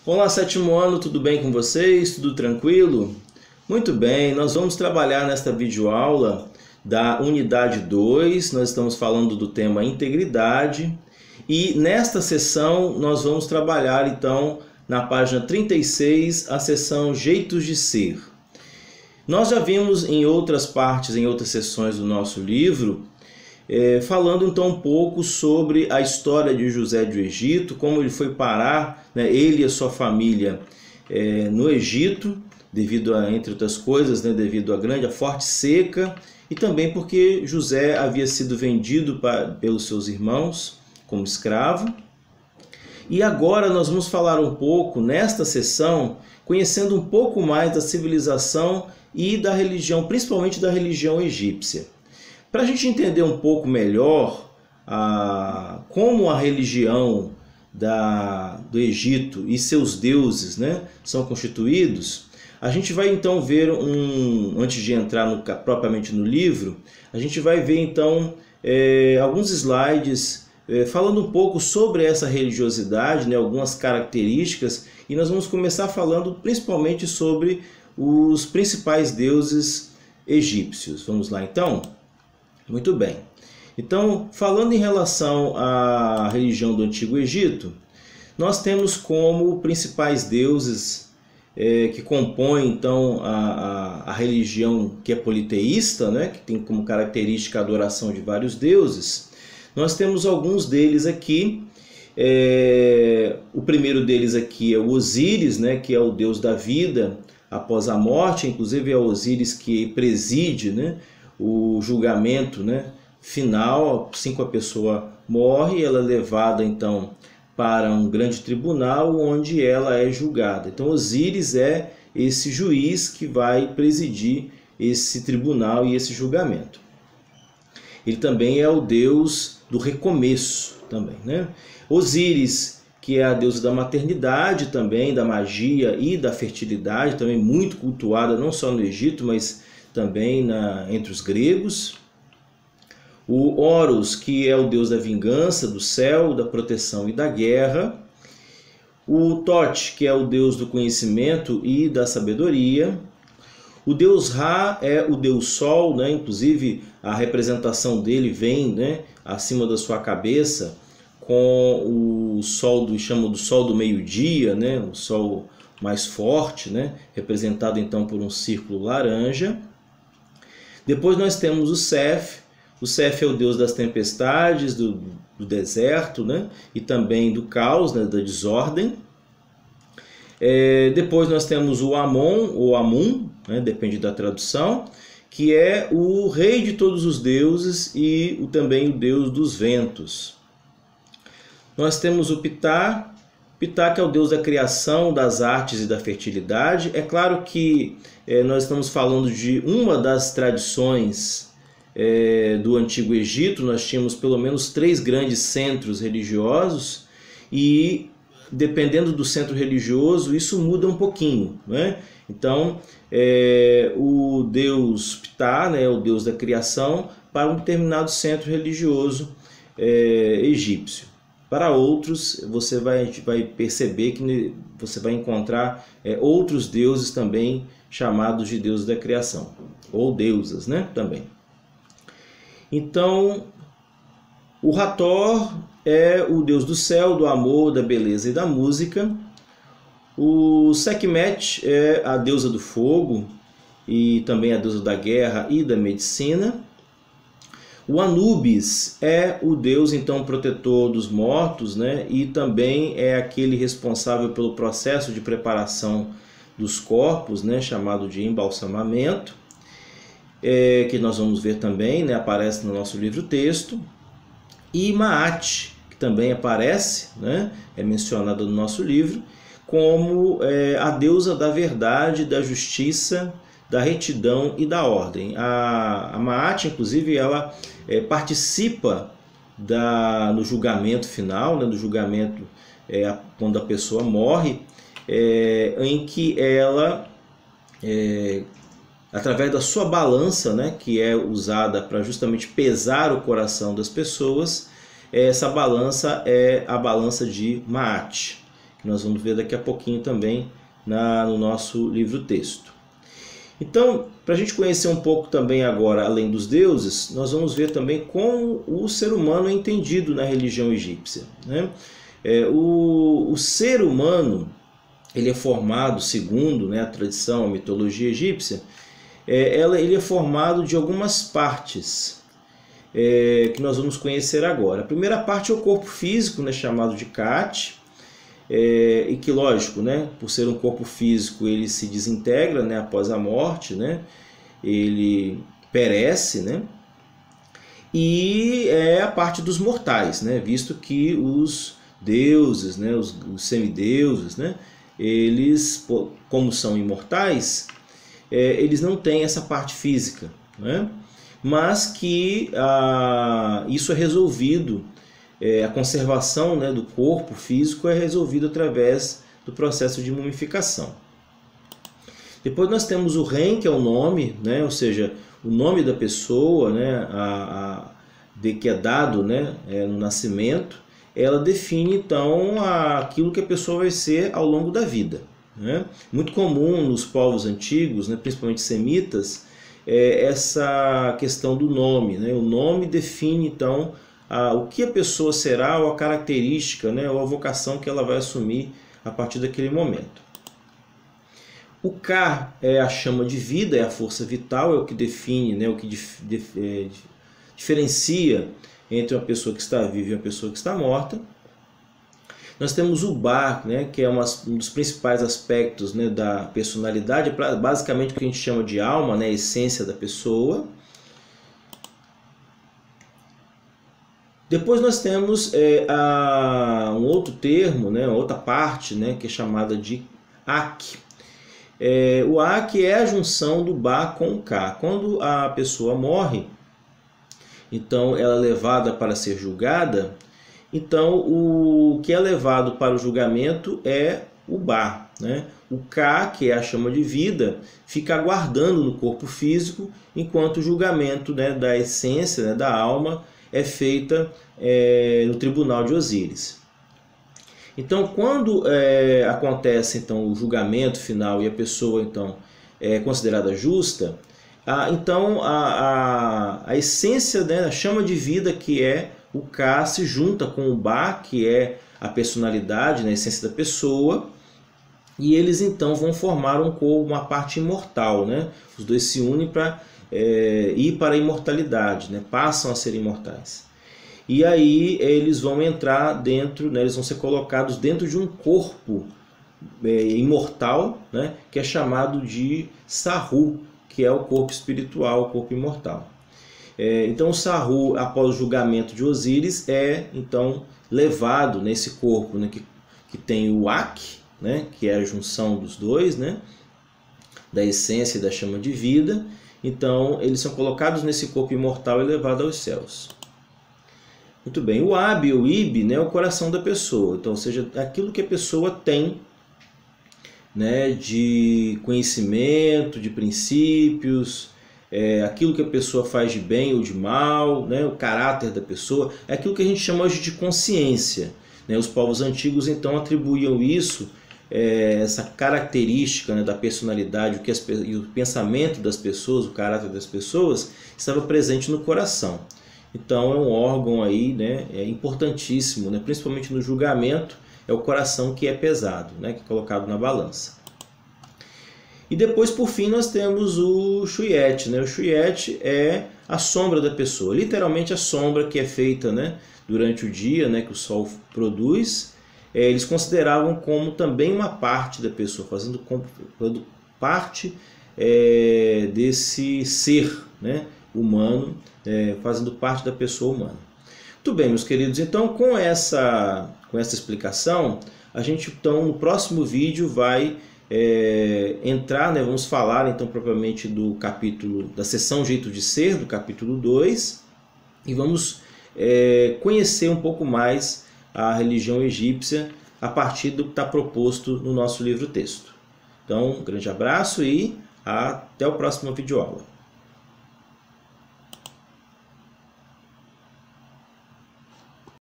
Olá, sétimo ano, tudo bem com vocês? Tudo tranquilo? Muito bem, nós vamos trabalhar nesta videoaula da unidade 2, nós estamos falando do tema integridade e nesta sessão nós vamos trabalhar então na página 36 a seção jeitos de ser. Nós já vimos em outras partes, em outras sessões do nosso livro, falando então um pouco sobre a história de José do Egito, como ele foi parar, ele e a sua família no Egito, devido a, entre outras coisas, devido à forte seca, e também porque José havia sido vendido pelos seus irmãos como escravo. E agora nós vamos falar um pouco, nesta sessão, conhecendo um pouco mais da civilização e da religião, principalmente da religião egípcia. Para a gente entender um pouco melhor como a religião do Egito e seus deuses são constituídos, a gente vai então ver, antes de entrar propriamente no livro, a gente vai ver então alguns slides falando um pouco sobre essa religiosidade, algumas características, e nós vamos começar falando principalmente sobre os principais deuses egípcios. Vamos lá então? Muito bem. Então, falando em relação à religião do Antigo Egito, nós temos como principais deuses que compõem então a religião que é politeísta, que tem como característica a adoração de vários deuses. Nós temos alguns deles aqui. O primeiro deles aqui é o Osíris, que é o deus da vida após a morte. Inclusive é o Osíris que preside o julgamento final. Assim que a pessoa morre, ela é levada então para um grande tribunal onde ela é julgada. Então Osíris é esse juiz que vai presidir esse tribunal e esse julgamento. Ele também é o deus do recomeço também, Osíris, que é a deusa da maternidade também, da magia e da fertilidade, também muito cultuada não só no Egito, mas também entre os gregos. O Horus, que é o deus da vingança, do céu, da proteção e da guerra. O Thoth, que é o deus do conhecimento e da sabedoria. O deus Ra é o deus Sol, inclusive a representação dele vem acima da sua cabeça com o sol chamam do sol do meio-dia, o sol mais forte, representado então por um círculo laranja. Depois nós temos o Seth. O Seth é o deus das tempestades, do deserto, e também do caos, da desordem. Depois nós temos o Amon, ou Amun, depende da tradução, que é o rei de todos os deuses e também o deus dos ventos. Nós temos o Ptah. Ptah, que é o deus da criação, das artes e da fertilidade. É claro que nós estamos falando de uma das tradições do Antigo Egito. Nós tínhamos pelo menos 3 grandes centros religiosos e, dependendo do centro religioso, isso muda um pouquinho, Então, o deus Ptah, é o deus da criação para um determinado centro religioso egípcio. Para outros, você vai perceber que você vai encontrar outros deuses também chamados de deuses da criação, ou deusas, também. Então, o Hathor é o deus do céu, do amor, da beleza e da música. O Sekhmet é a deusa do fogo e também a deusa da guerra e da medicina. O Anubis é o deus então protetor dos mortos, e também é aquele responsável pelo processo de preparação dos corpos, chamado de embalsamamento, que nós vamos ver também, aparece no nosso livro-texto. E Maat, que também aparece, é mencionada no nosso livro, como a deusa da verdade, da justiça, da retidão e da ordem. A Maat, inclusive, ela participa no julgamento final, do julgamento quando a pessoa morre, em que ela, através da sua balança, que é usada para justamente pesar o coração das pessoas, essa balança é a balança de Maat, que nós vamos ver daqui a pouquinho também no nosso livro-texto. Então, para a gente conhecer um pouco também agora, além dos deuses, nós vamos ver também como o ser humano é entendido na religião egípcia, né? O ser humano, ele é formado, segundo, né, a tradição, a mitologia egípcia, ele é formado de algumas partes que nós vamos conhecer agora. A primeira parte é o corpo físico, né, chamado de Kat, e que, lógico, né, por ser um corpo físico, ele se desintegra, né, após a morte, né, ele perece, né, e é a parte dos mortais, né, visto que os deuses, né, os semideuses, né, eles, como são imortais, eles não têm essa parte física, né, mas que isso é resolvido. A conservação, né, do corpo físico é resolvida através do processo de mumificação. Depois nós temos o Ren, que é o nome, né, ou seja, o nome da pessoa, né, que é dado, né, no nascimento, ela define então aquilo que a pessoa vai ser ao longo da vida, né? Muito comum nos povos antigos, né, principalmente semitas, essa questão do nome, né? O nome define então o que a pessoa será, ou a característica, né, ou a vocação que ela vai assumir a partir daquele momento. O Ka é a chama de vida, é a força vital, é o que define, né, o que diferencia entre uma pessoa que está viva e uma pessoa que está morta. Nós temos o Ba, né, que é um dos principais aspectos, né, da personalidade, basicamente o que a gente chama de alma, né, a essência da pessoa. Depois nós temos um outro termo, né, outra parte, né, que é chamada de Ak. O Ak é a junção do Ba com o Ka. Quando a pessoa morre, então ela é levada para ser julgada, então o que é levado para o julgamento é o Ba, né? O Ka, que é a chama de vida, fica aguardando no corpo físico, enquanto o julgamento, né, da essência, né, da alma, é feita no tribunal de Osíris. Então, quando acontece então o julgamento final e a pessoa então é considerada justa, então a essência, né, a chama de vida, que é o Ka, se junta com o Ba, que é a personalidade, né, a essência da pessoa, e eles então vão formar uma parte imortal, né? Os dois se unem para ir para a imortalidade, né? Passam a ser imortais. E aí eles vão entrar dentro, né? Eles vão ser colocados dentro de um corpo imortal, né? Que é chamado de Sahu, que é o corpo espiritual, o corpo imortal. Então o Sahu, após o julgamento de Osíris, é então levado nesse corpo, né? Que tem o Ak, né? Que é a junção dos dois, né? Da essência e da chama de vida. Então, eles são colocados nesse corpo imortal e levados aos céus. Muito bem, o Ab, o Ib, né, é o coração da pessoa. Então, ou seja, aquilo que a pessoa tem, né, de conhecimento, de princípios, aquilo que a pessoa faz de bem ou de mal, né, o caráter da pessoa, é aquilo que a gente chama hoje de consciência, né? Os povos antigos, então, atribuíam isso, essa característica, né, da personalidade, e o pensamento das pessoas, o caráter das pessoas, estava presente no coração. Então é um órgão aí, né, importantíssimo, né, principalmente no julgamento, é o coração que é pesado, né, que é colocado na balança. E depois, por fim, nós temos o Shuyet, né? O Shuyet é a sombra da pessoa, literalmente a sombra que é feita, né, durante o dia, né, que o sol produz. Eles consideravam como também uma parte da pessoa, fazendo parte desse ser, né, humano, fazendo parte da pessoa humana. Muito bem, meus queridos, então com essa explicação, a gente então no próximo vídeo vai entrar, né, vamos falar então propriamente do capítulo, da seção Jeito de Ser, do capítulo 2, e vamos conhecer um pouco mais a religião egípcia a partir do que está proposto no nosso livro-texto. Então, um grande abraço e até a próxima videoaula.